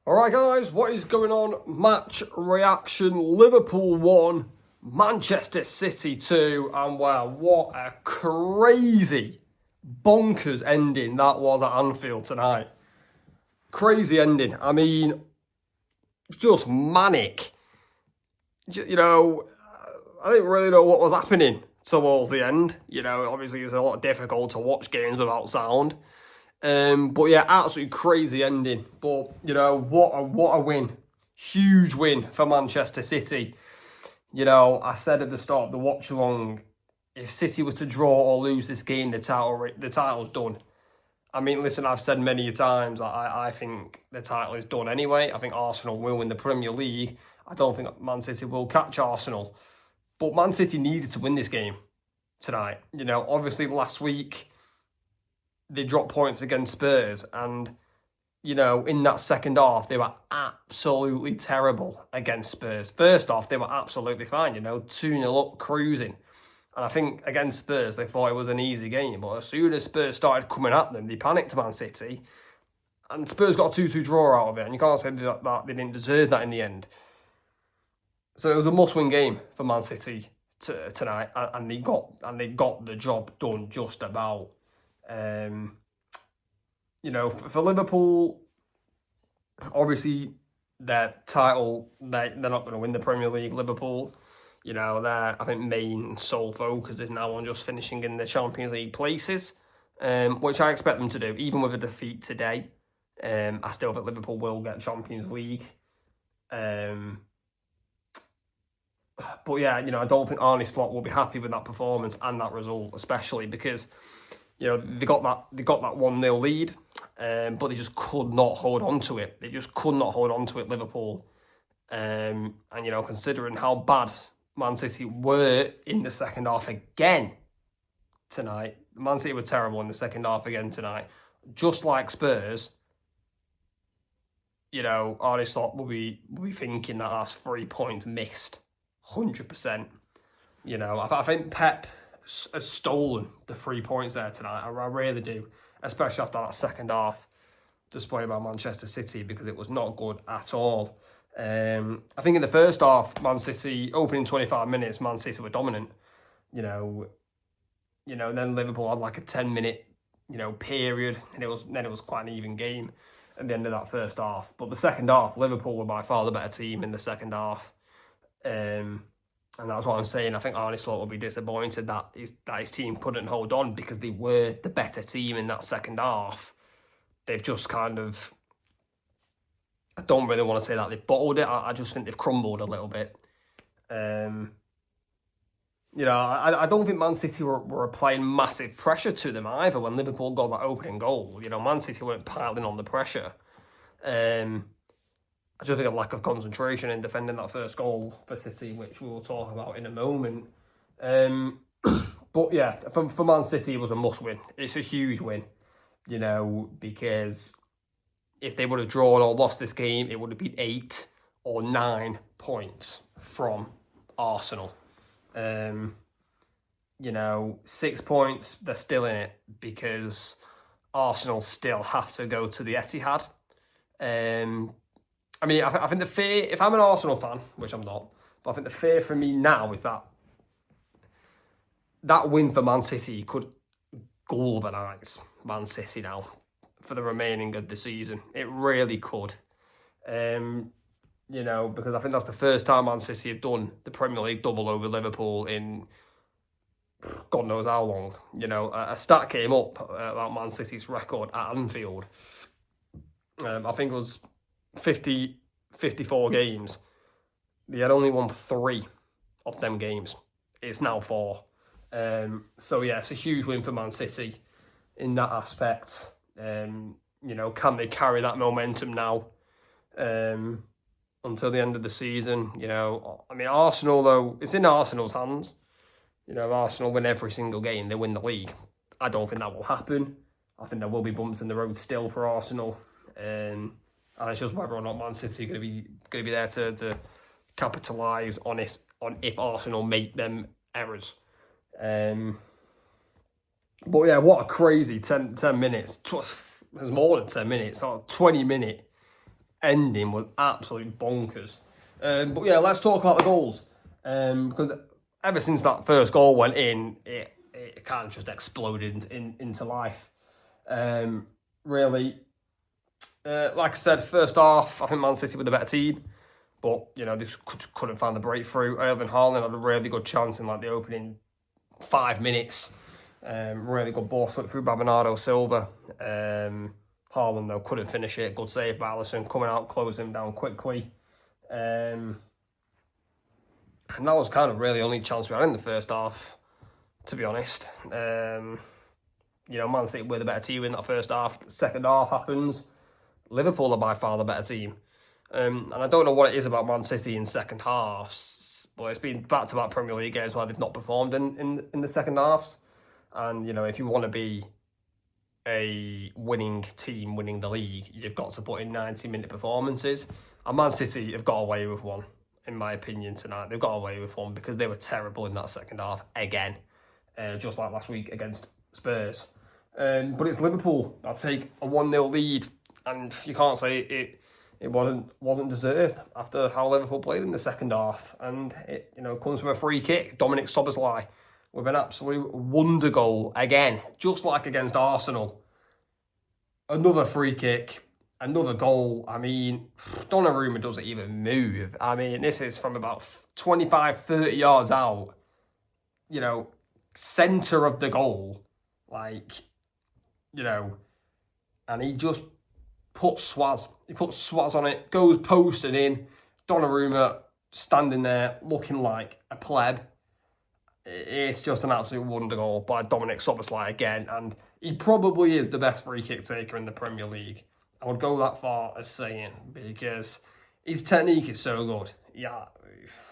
Alright guys, what is going on? Match reaction, Liverpool 1, Manchester City 2, and wow, what a crazy, bonkers ending that was at Anfield tonight. Crazy ending, I mean, just manic. I didn't really know what was happening towards the end. Obviously it's a lot difficult to watch games without sound. But yeah, absolutely crazy ending. But what a win, huge win for Manchester City. I said at the start of the watch along, if City were to draw or lose this game, the title's done. I mean, listen, I've said many times I think the title is done anyway. I think Arsenal will win the Premier League. I don't think Man City will catch Arsenal. But Man City needed to win this game tonight. Obviously last week they dropped points against Spurs, and in that second half they were absolutely terrible against Spurs. First off, they were absolutely fine, 2-0 up, cruising. And I think against Spurs they thought it was an easy game, but as soon as Spurs started coming at them, they panicked Man City, and Spurs got a 2-2 draw out of it, and you can't say that they didn't deserve that in the end. So it was a must-win game for Man City tonight, and they got the job done just about. For Liverpool, obviously their title, they're not going to win the Premier League. Liverpool, their I think main sole focus is now on just finishing in the Champions League places, which I expect them to do, even with a defeat today. I still think Liverpool will get Champions League. But yeah, I don't think Arne Slot will be happy with that performance and that result, especially because they got that 1-0 lead, but they just could not hold on to it. They just could not hold on to it, Liverpool. And considering how bad Man City were in the second half again tonight, Man City were terrible in the second half again tonight. Just like Spurs, Arne Slot will be thinking that that's 3 points missed. 100%. I think Pep has stolen the 3 points there tonight. I really do, especially after that second half display by Manchester City, because it was not good at all. I think in the first half, Man City, opening 25 minutes, Man City were dominant. Then Liverpool had like a 10-minute, period, and it was quite an even game at the end of that first half. But the second half, Liverpool were by far the better team in the second half. And that's what I'm saying. I think Arne Slot will be disappointed that his team couldn't hold on, because they were the better team in that second half. They've just kind of, I don't really want to say that they've bottled it. I just think they've crumbled a little bit. I don't think Man City were applying massive pressure to them either when Liverpool got that opening goal. Man City weren't piling on the pressure. I just think a lack of concentration in defending that first goal for City, which we will talk about in a moment. But yeah, for Man City, it was a must-win. It's a huge win, because if they would have drawn or lost this game, it would have been 8 or 9 points from Arsenal. 6 points, they're still in it, because Arsenal still have to go to the Etihad. I mean, I think the fear, if I'm an Arsenal fan, which I'm not, but I think the fear for me now is that win for Man City could galvanise Man City now for the remaining of the season. It really could. Because I think that's the first time Man City have done the Premier League double over Liverpool in God knows how long. A stat came up about Man City's record at Anfield. I think it was 54 games. They had only won 3 of them games. It's now 4. So yeah, it's a huge win for Man City in that aspect. Can they carry that momentum now until the end of the season? I mean, Arsenal, though, it's in Arsenal's hands. If Arsenal win every single game, they win the league. I don't think that will happen. I think there will be bumps in the road still for Arsenal. And it's just whether or not Man City are going to be there to capitalise on if Arsenal make them errors. But yeah, what a crazy 10 minutes. It was more than 10 minutes. 20-minute ending was absolutely bonkers. But yeah, let's talk about the goals. Because ever since that first goal went in, it kind of just exploded into life. Really, like I said, first half, I think Man City were the better team. But, you know, they just couldn't find the breakthrough. Erling Haaland had a really good chance in like the opening 5 minutes. Really good ball slip through by Bernardo Silva. Haaland, though, couldn't finish it. Good save by Alisson, coming out, closing him down quickly. And that was kind of really the only chance we had in the first half, to be honest. You know, Man City were the better team in that first half. The second half happens. Liverpool are by far the better team. And I don't know what it is about Man City in second halves, but it's been back-to-back Premier League games where they've not performed in the second halves. And, you know, if you want to be a winning team winning the league, you've got to put in 90-minute performances. And Man City have got away with one, in my opinion, tonight. They've got away with one because they were terrible in that second half again, just like last week against Spurs. But it's Liverpool that take a 1-0 lead, and you can't say it wasn't deserved after how Liverpool played in the second half. And it, you know, comes from a free kick, Dominic Szoboszlai, with an absolute wonder goal again, just like against Arsenal. Another free kick, another goal. I mean, Donnarumma doesn't even move. I mean, this is from about 25, 30 yards out, you know, centre of the goal. Like, you know, and he just puts Swaz. He puts Swaz on it, goes posted in. Donnarumma standing there looking like a pleb. It's just an absolute wonder goal by Dominic Szoboszlai again, and he probably is the best free kick taker in the Premier League. I would go that far as saying, because his technique is so good. Yeah,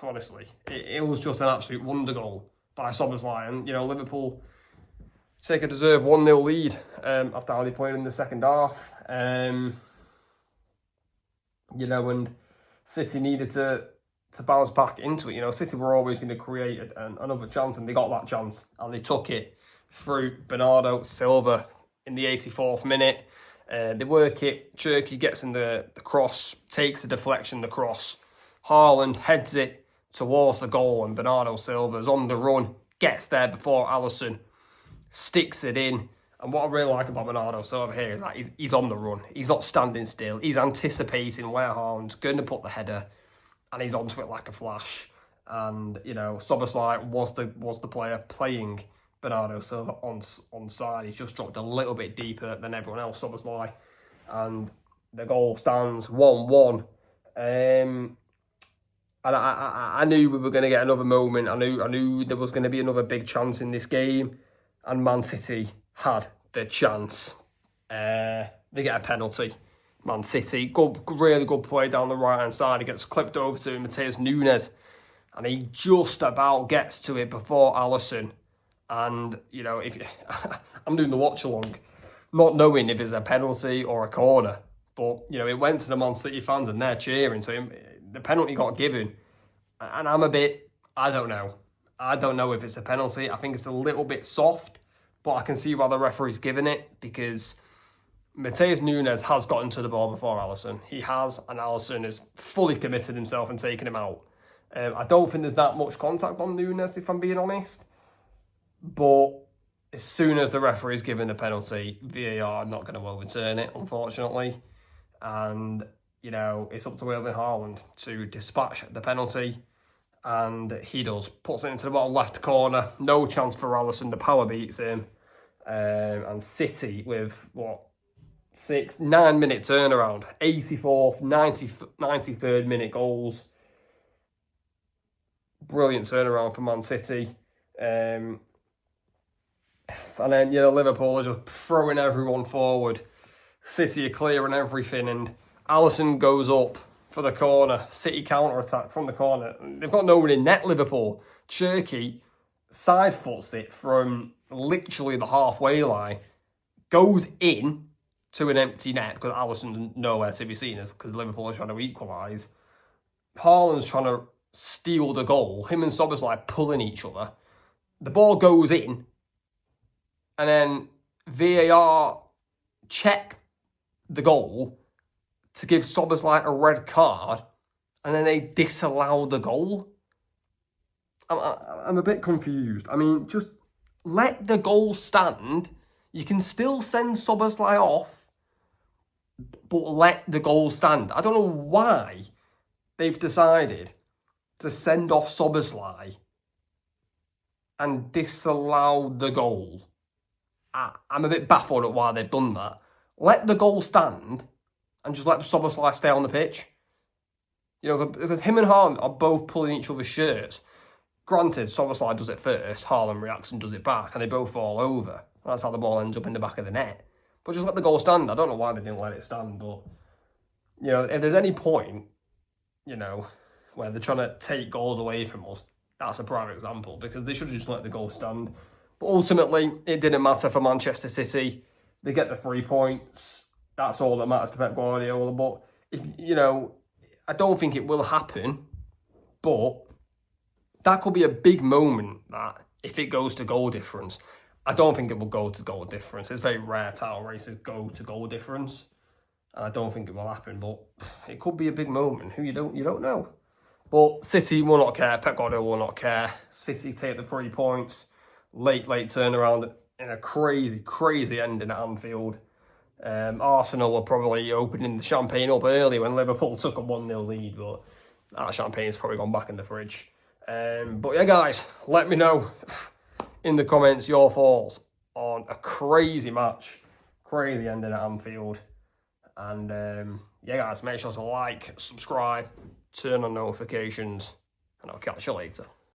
honestly, it was just an absolute wonder goal by Szoboszlai, and you know, Liverpool take a deserved 1-0 lead after how they played in the second half. You know, and City needed to bounce back into it. You know, City were always going to create another chance, and they got that chance, and they took it through Bernardo Silva in the 84th minute. They work it. Cherki gets in the cross, takes a deflection, the cross. Haaland heads it towards the goal, and Bernardo Silva's on the run, gets there before Alisson sticks it in. And what I really like about Bernardo Silva here is that he's on the run. He's not standing still. He's anticipating where Haaland's going to put the header, and he's onto it like a flash. And, you know, Szoboszlai was the player playing Bernardo Silva on side. He's just dropped a little bit deeper than everyone else, Szoboszlai. And the goal stands 1-1. And I knew we were going to get another moment. I knew there was going to be another big chance in this game. And Man City had the chance. They get a penalty. Man City, really good play down the right-hand side. He gets clipped over to Matheus Nunes, and he just about gets to it before Alisson. And, you know, if I'm doing the watch-along, not knowing if it's a penalty or a corner. But, you know, it went to the Man City fans, and they're cheering. So the penalty got given. And I'm a bit, I don't know. I don't know if it's a penalty. I think it's a little bit soft, but I can see why the referee's given it, because Matheus Nunes has gotten to the ball before Alisson. He has, and Alisson has fully committed himself and taken him out. I don't think there's that much contact on Nunes, if I'm being honest. But as soon as the referee's given the penalty, VAR are not going to overturn it, unfortunately. And, you know, it's up to Erling Haaland to dispatch the penalty. And he does. Puts it into the bottom left corner. No chance for Alisson. The power beats him. And City with, 9-minute turnaround. 84th, 93rd minute goals. Brilliant turnaround for Man City. And then, you know, Liverpool are just throwing everyone forward. City are clearing everything. And Alisson goes up for the corner. City counter-attack from the corner. They've got no one in net, Liverpool. Cherki side foots it from literally the halfway line. Goes in to an empty net because Alisson's nowhere to be seen because Liverpool are trying to equalise. Haaland's trying to steal the goal. Him and Szoboszlai pulling each other. The ball goes in. And then VAR check the goal. to give Szoboszlai a red card, and then they disallow the goal. I'm a bit confused. I mean, just let the goal stand. You can still send Szoboszlai off, but let the goal stand. I don't know why they've decided to send off Szoboszlai and disallow the goal. I'm a bit baffled at why they've done that. Let the goal stand and just let Szoboszlai stay on the pitch. You know, because him and Haaland are both pulling each other's shirts. Granted, Szoboszlai does it first, Haaland reacts and does it back, and they both fall over. That's how the ball ends up in the back of the net. But just let the goal stand. I don't know why they didn't let it stand, but, you know, if there's any point, you know, where they're trying to take goals away from us, that's a prime example, because they should have just let the goal stand. But ultimately, it didn't matter for Manchester City. They get the 3 points. That's all that matters to Pep Guardiola. But, if you know, I don't think it will happen, but that could be a big moment that if it goes to goal difference. I don't think it will go to goal difference. It's very rare title races go to goal difference. And I don't think it will happen, but it could be a big moment. Who you don't know. But City will not care. Pep Guardiola will not care. City take the 3 points. Late turnaround in a crazy ending at Anfield. Arsenal were probably opening the champagne up early when Liverpool took a 1-0 lead, but that champagne's probably gone back in the fridge. But yeah, guys, let me know in the comments your thoughts on a crazy match, crazy ending at Anfield. And yeah, guys, make sure to like, subscribe, turn on notifications, and I'll catch you later.